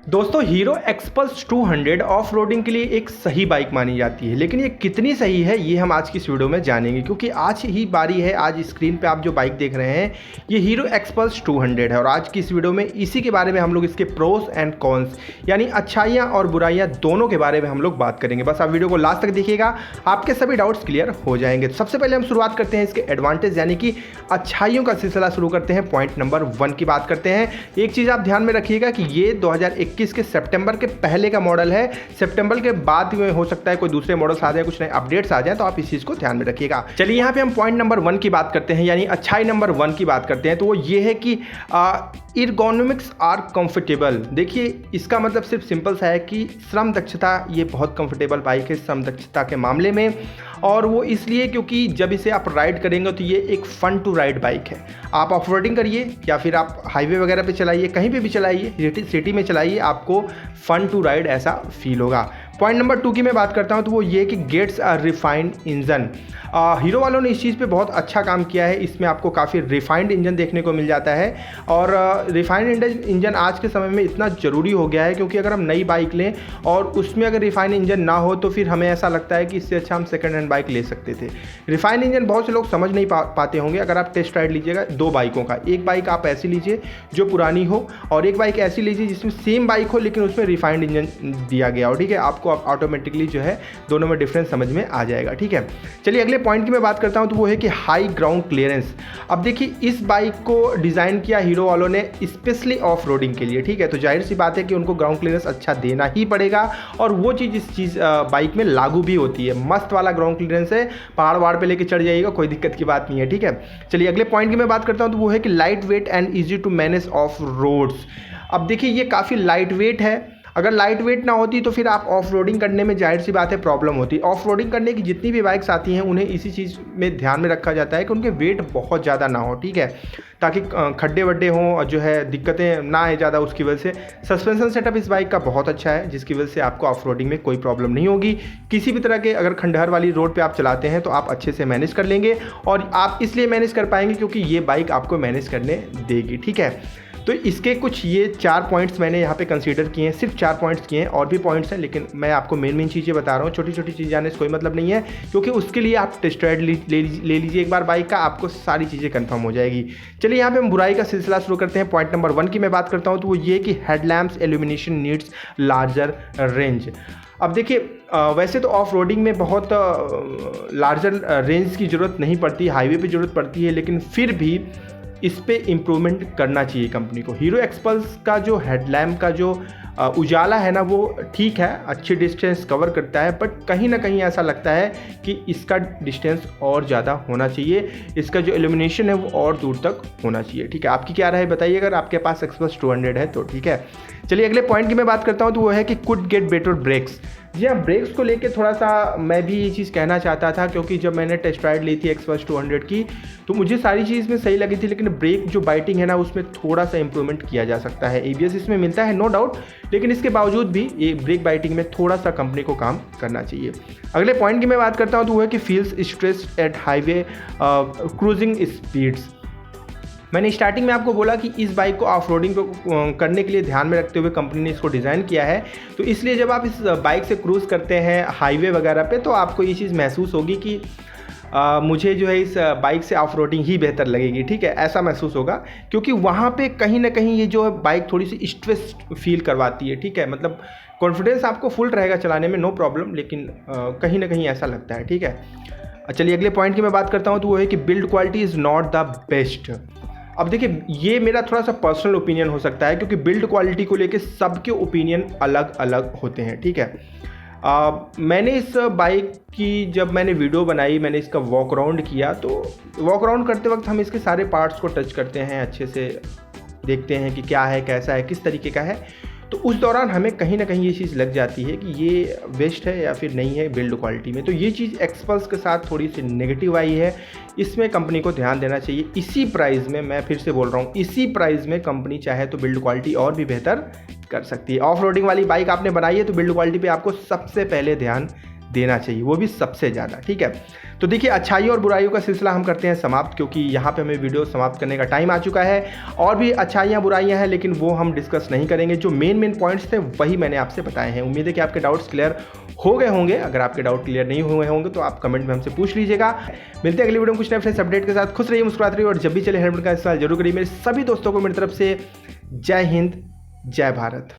दोस्तों hero XPulse 200 off roading के लिए एक सही बाइक मानी जाती है, लेकिन ये कितनी सही है ये हम आज की इस वीडियो में जानेंगे। क्योंकि आज ही बारी है, आज स्क्रीन पे आप जो बाइक देख रहे हैं ये हीरो एक्सपल्स 200 है और आज की इस वीडियो में इसी के बारे में हम लोग इसके प्रोस एंड कॉन्स यानी अच्छाइयाँ और बुराइयाँ दोनों के बारे में हम लोग बात करेंगे। बस आप वीडियो को लास्ट तक देखिएगा, आपके सभी डाउट्स क्लियर हो जाएंगे। तो सबसे पहले हम शुरुआत करते हैं इसके एडवांटेज यानी कि अच्छाइयों का सिलसिला शुरू करते हैं। पॉइंट नंबर 1 की बात करते हैं। एक चीज़ आप ध्यान में रखिएगा कि ये 2021 के सितंबर के पहले का मॉडल है। सितंबर के बाद में हो सकता है कोई दूसरे मॉडल्स आ जाए, कुछ नए अपडेट्स आ जाए, तो आप इस चीज़ को ध्यान में रखिएगा। चलिए यहाँ पे हम पॉइंट नंबर 1 की बात करते हैं यानी अच्छाई नंबर 1 की बात करते हैं। तो वो ये है कि एर्गोनॉमिक्स आर कंफर्टेबल। देखिए इसका मतलब सिर्फ सिंपल सा है कि श्रम दक्षता, ये बहुत कंफर्टेबल बाइक है श्रम दक्षता के मामले में। और वो इसलिए क्योंकि जब इसे आप राइड करेंगे तो ये एक फन टू राइड बाइक है। आप ऑफ रोडिंग करिए या फिर आप हाईवे वगैरह पे चलाइए, कहीं पे भी चलाइए, सिटी में चलाइए, आपको फन टू राइड ऐसा फील होगा। पॉइंट नंबर 2 की मैं बात करता हूँ तो वो ये कि gets a refined engine. Hero वालों ने इस चीज़ पे बहुत अच्छा काम किया है। इसमें आपको काफ़ी रिफाइंड इंजन देखने को मिल जाता है और रिफाइंड इंजन आज के समय में इतना ज़रूरी हो गया है क्योंकि अगर हम नई बाइक लें और उसमें अगर रिफाइंड इंजन ना हो तो फिर हमें ऐसा लगता है कि इससे अच्छा हम सेकंड हैंड बाइक ले सकते थे। रिफाइंड इंजन बहुत से लोग समझ नहीं पाते होंगे। अगर आप टेस्ट राइड लीजिएगा 2 बाइकों का, एक बाइक आप ऐसी लीजिए जो पुरानी हो और एक बाइक ऐसी लीजिए जिसमें सेम बाइक हो लेकिन उसमें रिफाइंड इंजन दिया गया हो। ठीक है, आपको ऑटोमेटिकली जो है दोनों में डिफरेंस समझ में आ जाएगा। ठीक है, चलिए अगले पॉइंट की मैं बात करता हूं तो वो है कि हाई ग्राउंड क्लियरेंस। अब देखिए इस बाइक को डिज़ाइन किया हीरो वालों ने स्पेशली ऑफ रोडिंग के लिए। ठीक है, तो जाहिर सी बात है कि उनको ग्राउंड क्लियरेंस अच्छा देना ही पड़ेगा और वो चीज़ इस बाइक में लागू भी होती है। मस्त वाला ग्राउंड क्लियरेंस है, पहाड़ वहाड़ पे लेके चढ़ जाइएगा, कोई दिक्कत की बात नहीं है। ठीक है, चलिए अगले पॉइंट की मैं बात करता हूँ तो वो है कि light weight and easy to manage off roads. अब देखिए ये काफ़ी लाइट वेट है। अगर लाइट वेट ना होती तो फिर आप ऑफ रोडिंग करने में जाहिर सी बात है प्रॉब्लम होती। ऑफ रोडिंग करने की जितनी भी बाइक्स आती हैं उन्हें इसी चीज़ में ध्यान में रखा जाता है कि उनके वेट बहुत ज़्यादा ना हो। ठीक है, ताकि खड्डे वड्डे हों और जो है दिक्कतें ना आए ज़्यादा। उसकी वजह से सस्पेंशन सेटअप इस बाइक का बहुत अच्छा है जिसकी वजह से आपको ऑफ रोडिंग में कोई प्रॉब्लम नहीं होगी। किसी भी तरह के अगर खंडहर वाली रोड पे आप चलाते हैं तो आप अच्छे से मैनेज कर लेंगे और आप इसलिए मैनेज कर पाएंगे क्योंकि ये बाइक आपको मैनेज करने देगी। ठीक है, तो इसके कुछ ये 4 पॉइंट्स मैंने यहाँ पे कंसीडर किए हैं, सिर्फ 4 पॉइंट्स किए हैं, और भी पॉइंट्स हैं लेकिन मैं आपको मेन चीज़ें बता रहा हूँ। छोटी छोटी चीज़ जाने से कोई मतलब नहीं है क्योंकि उसके लिए आप टेस्ट राइड ले लीजिए एक बार बाइक का, आपको सारी चीज़ें कंफर्म हो जाएगी। चलिए यहाँ पे हम बुराई का सिलसिला शुरू करते हैं। पॉइंट नंबर 1 की मैं बात करता हूँ तो वो ये कि headlamps illumination needs larger range. अब देखिए वैसे तो ऑफ रोडिंग में बहुत लार्जर रेंज की ज़रूरत नहीं पड़ती, हाईवे पे ज़रूरत पड़ती है, लेकिन फिर भी इस पे इम्प्रूवमेंट करना चाहिए कंपनी को। हीरो एक्सपल्स का जो हेडलैम्प का जो उजाला है ना वो ठीक है, अच्छी डिस्टेंस कवर करता है, बट कहीं ना कहीं ऐसा लगता है कि इसका डिस्टेंस और ज़्यादा होना चाहिए, इसका जो इल्यूमिनेशन है वो और दूर तक होना चाहिए। ठीक है, आपकी क्या राय बताइए अगर आपके पास एक्सपल्स 200 है तो। ठीक है, चलिए अगले पॉइंट की मैं बात करता हूँ तो वो है कि कुड गेट बेटर ब्रेक्स। जी हाँ, ब्रेक्स को लेके थोड़ा सा मैं भी ये चीज़ कहना चाहता था क्योंकि जब मैंने टेस्ट राइड ली थी एक्सपल्स 200 की तो मुझे सारी चीज़ में सही लगी थी, लेकिन ब्रेक जो बाइटिंग है ना उसमें थोड़ा सा इंप्रूवमेंट किया जा सकता है। ABS इसमें मिलता है नो डाउट, लेकिन इसके बावजूद भी ये ब्रेक बाइटिंग में थोड़ा सा कंपनी को काम करना चाहिए। अगले पॉइंट की मैं बात करता हूँ तो वो है कि feels stress eight highway cruising speeds. मैंने स्टार्टिंग में आपको बोला कि इस बाइक को ऑफ रोडिंग करने के लिए ध्यान में रखते हुए कंपनी ने इसको डिज़ाइन किया है, तो इसलिए जब आप इस बाइक से क्रूज़ करते हैं हाईवे वगैरह पे तो आपको ये चीज़ महसूस होगी कि मुझे जो है इस बाइक से ऑफ रोडिंग ही बेहतर लगेगी। ठीक है, ऐसा महसूस होगा क्योंकि वहाँ पे कहीं ना कहीं ये जो है बाइक थोड़ी सी स्ट्रेस फील करवाती है। ठीक है, मतलब कॉन्फिडेंस आपको फुल रहेगा चलाने में, नो प्रॉब्लम, लेकिन कहीं ना कहीं ऐसा लगता है। ठीक है, चलिए अगले पॉइंट की मैं बात करता हूँ तो वो है कि build quality is not the best. अब देखिए ये मेरा थोड़ा सा पर्सनल ओपिनियन हो सकता है क्योंकि बिल्ड क्वालिटी को लेके सबके ओपिनियन अलग अलग होते हैं। ठीक है, मैंने इस बाइक की जब मैंने वीडियो बनाई, मैंने इसका वॉक अराउंड किया, तो वॉक अराउंड करते वक्त हम इसके सारे पार्ट्स को टच करते हैं, अच्छे से देखते हैं कि क्या है, कैसा है, किस तरीके का है। तो उस दौरान हमें कहीं ना कहीं ये चीज़ लग जाती है कि ये बेस्ट है या फिर नहीं है बिल्ड क्वालिटी में। तो ये चीज़ एक्सपल्स के साथ थोड़ी सी नेगेटिव आई है, इसमें कंपनी को ध्यान देना चाहिए। इसी प्राइस में, मैं फिर से बोल रहा हूँ, इसी प्राइस में कंपनी चाहे तो बिल्ड क्वालिटी और भी बेहतर कर सकती है। ऑफ रोडिंग वाली बाइक आपने बनाई है तो बिल्ड क्वालिटी पे आपको सबसे पहले ध्यान देना चाहिए, वो भी सबसे ज़्यादा। ठीक है, तो देखिए अच्छाइयों और बुराइयों का सिलसिला हम करते हैं समाप्त, क्योंकि यहाँ पे हमें वीडियो समाप्त करने का टाइम आ चुका है। और भी अच्छाइयाँ बुराइयाँ हैं, लेकिन वो हम डिस्कस नहीं करेंगे। जो मेन पॉइंट्स थे वही मैंने आपसे बताए हैं। उम्मीद है कि आपके डाउट्स क्लियर हो गए होंगे। अगर आपके डाउट क्लियर नहीं हुए होंगे तो आप कमेंट में हमसे पूछ लीजिएगा। मिलते हैं अगली वीडियो में कुछ नए फ्रेश अपडेट के साथ। खुश रहिए, मुस्कुराते रहिए, और जब भी चले हेलमेट का इस्तेमाल जरूर करिए। मेरे सभी दोस्तों को मेरी तरफ से जय हिंद, जय भारत।